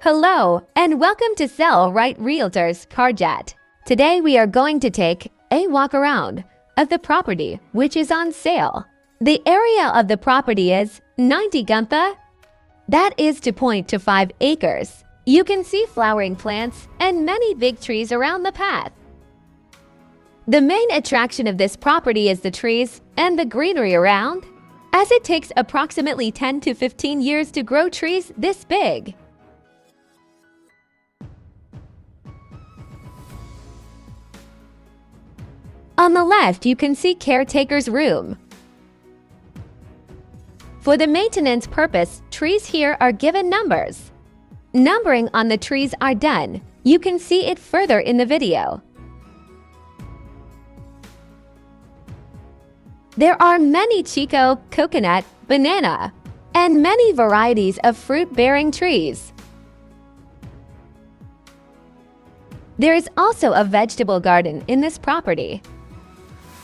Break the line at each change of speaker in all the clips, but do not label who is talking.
Hello, and welcome to Sell Right Realtors Karjat. Today we are going to take a walk around of the property which is on sale. The area of the property is 90 Gunthe. That is 2.25 acres. You can see flowering plants and many big trees around the path. The main attraction of this property is the trees and the greenery around, as it takes approximately 10 to 15 years to grow trees this big. On the left, you can see caretaker's room. For the maintenance purpose, trees here are given numbers. Numbering on the trees are done. You can see it further in the video. There are many Chikku, coconut, banana, and many varieties of fruit-bearing trees. There is also a vegetable garden in this property.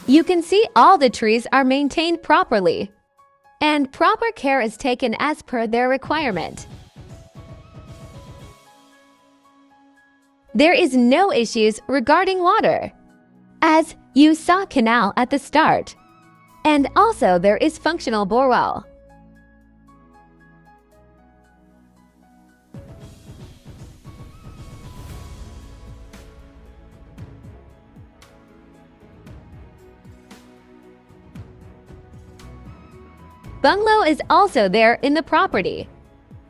You can see all the trees are maintained properly, and proper care is taken as per their requirement. There is no issues regarding water, as you saw canal at the start, and also there is functional borewell. Bungalow is also there in the property,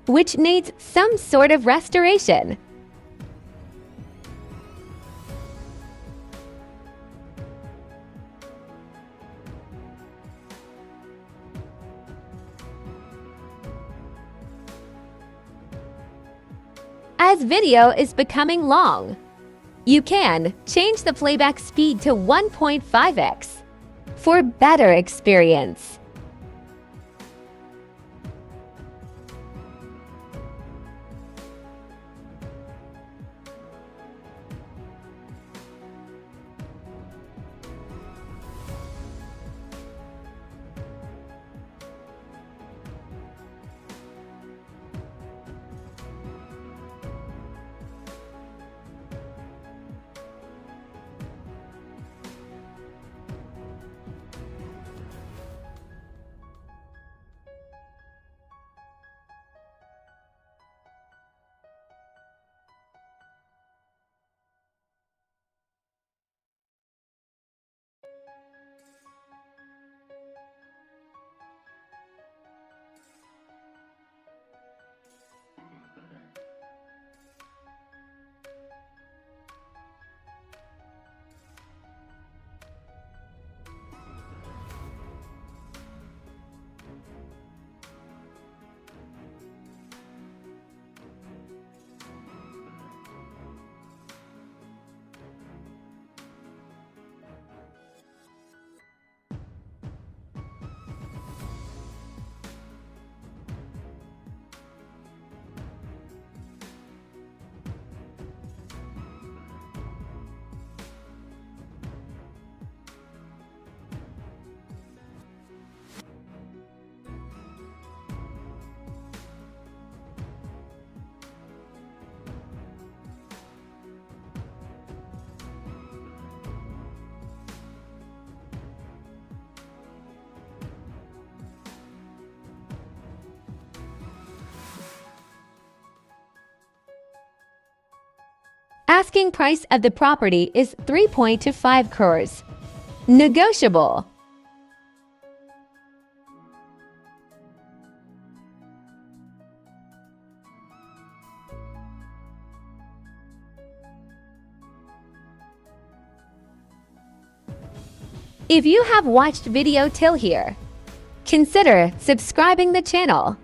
which needs some sort of restoration. As video is becoming long, you can change the playback speed to 1.5x for better experience. Asking price of the property is 3.25 crores. Negotiable. If you have watched video till here, consider subscribing the channel.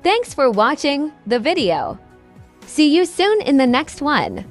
Thanks for watching the video. See you soon in the next one.